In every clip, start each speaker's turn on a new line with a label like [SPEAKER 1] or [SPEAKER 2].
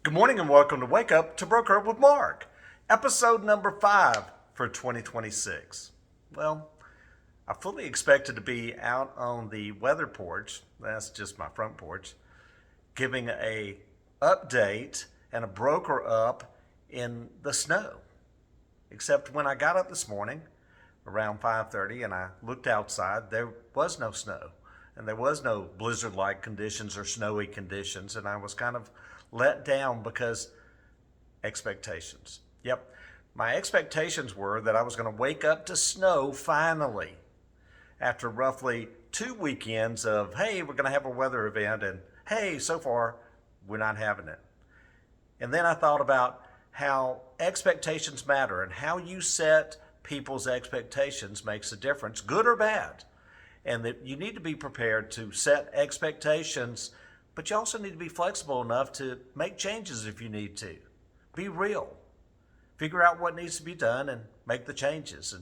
[SPEAKER 1] Good morning and welcome to Wake Up to Broker Up with Mark, episode number 5 for 2026. Well, I fully expected to be out on the weather porch, that's just my front porch, giving a update and a broker up in the snow. Except when I got up this morning around 5:30 and I looked outside, there was no snow and there was no blizzard-like conditions or snowy conditions, and I was kind of let down because expectations. Yep, my expectations were that I was going to wake up to snow finally after roughly 2 weekends of, hey, we're going to have a weather event, and hey, so far we're not having it. And then I thought about how expectations matter and how you set people's expectations makes a difference, good or bad. And that you need to be prepared to set expectations, but you also need to be flexible enough to make changes if you need to. Be real. Figure out what needs to be done and make the changes.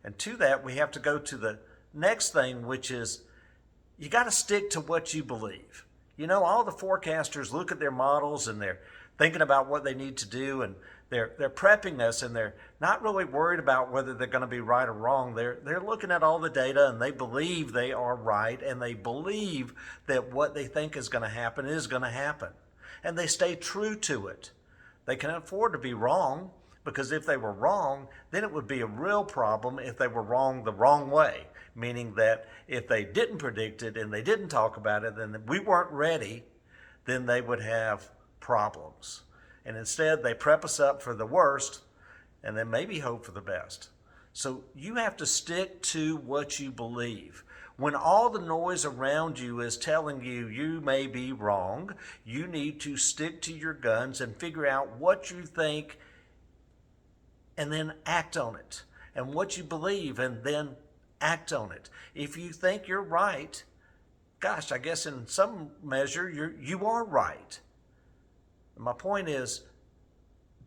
[SPEAKER 1] And to that, we have to go to the next thing, which is you got to stick to what you believe. You know, all the forecasters look at their models and they're thinking about what they need to do, and they're prepping us, and they're not really worried about whether they're going to be right or wrong. They're looking at all the data, and they believe they are right, and they believe that what they think is going to happen is going to happen. And they stay true to it. They can afford to be wrong, because if they were wrong, then it would be a real problem if they were wrong the wrong way, meaning that if they didn't predict it and they didn't talk about it, then we weren't ready, then they would have problems. And instead, they prep us up for the worst and then maybe hope for the best. So you have to stick to what you believe. When all the noise around you is telling you you may be wrong, you need to stick to your guns and figure out what you think and then act on it. And what you believe and then act on it. If you think you're right, gosh, I guess in some measure you are right. My point is,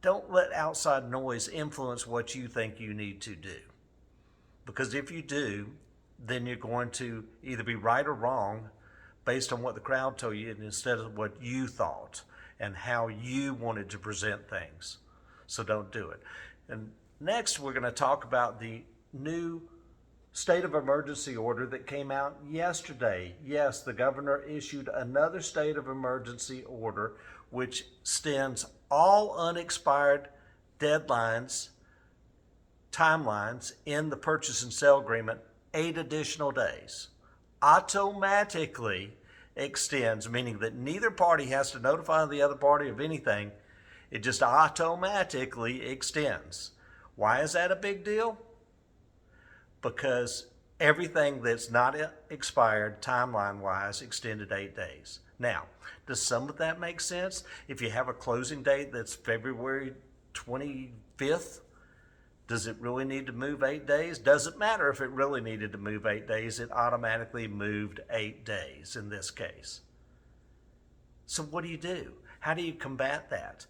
[SPEAKER 1] don't let outside noise influence what you think you need to do. Because if you do, then you're going to either be right or wrong based on what the crowd told you instead of what you thought and how you wanted to present things. So don't do it. And next, we're going to talk about the new state of emergency order that came out yesterday. Yes, the governor issued another state of emergency order which extends all unexpired timelines in the purchase and sale agreement 8 additional days. Automatically extends, meaning that neither party has to notify the other party of anything. It just automatically extends. Why is that a big deal? Because everything that's not expired timeline-wise extended 8 days. Now, does some of that make sense? If you have a closing date that's February 25th, does it really need to move 8 days? Doesn't matter if it really needed to move 8 days. It automatically moved 8 days in this case. So what do? How do you combat that?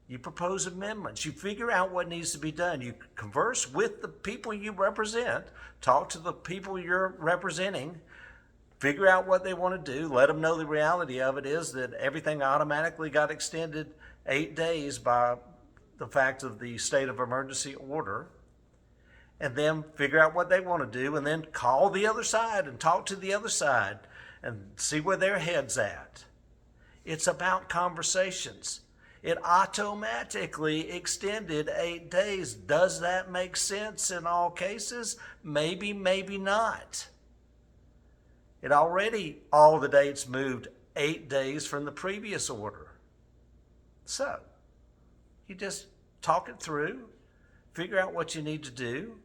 [SPEAKER 1] You propose amendments. You figure out what needs to be done. You converse with the people you represent. Talk to the people you're representing. Figure out what they want to do. Let them know the reality of it is that everything automatically got extended 8 days by the fact of the state of emergency order. And then figure out what they want to do, and then call the other side and talk to the other side and see where their head's at. It's about conversations. It automatically extended 8 days. Does that make sense in all cases? Maybe, maybe not. It already, all the dates moved 8 days from the previous order. So, you just talk it through, figure out what you need to do,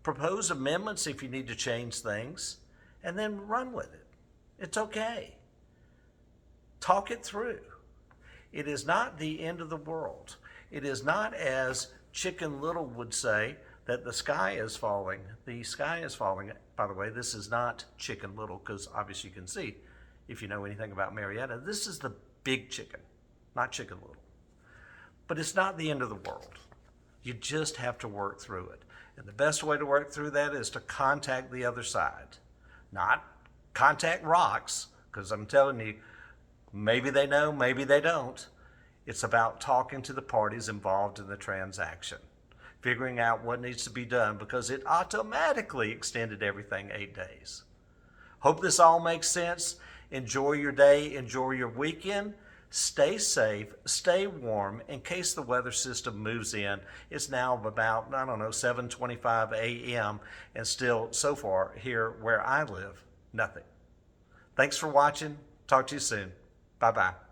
[SPEAKER 1] propose amendments if you need to change things, and then run with it. It's okay. Talk it through. It is not the end of the world. It is not, as Chicken Little would say, that the sky is falling. The sky is falling. By the way, this is not Chicken Little, because obviously you can see, if you know anything about Marietta, this is the big chicken, not Chicken Little. But it's not the end of the world. You just have to work through it. And the best way to work through that is to contact the other side. Not contact rocks, because I'm telling you, maybe they know, maybe they don't. It's about talking to the parties involved in the transaction, figuring out what needs to be done because it automatically extended everything 8 days. Hope this all makes sense. Enjoy your day, enjoy your weekend. Stay safe, stay warm in case the weather system moves in. It's now about, 7:25 a.m. and still, so far, here where I live, nothing. Thanks for watching. Talk to you soon. Bye-bye.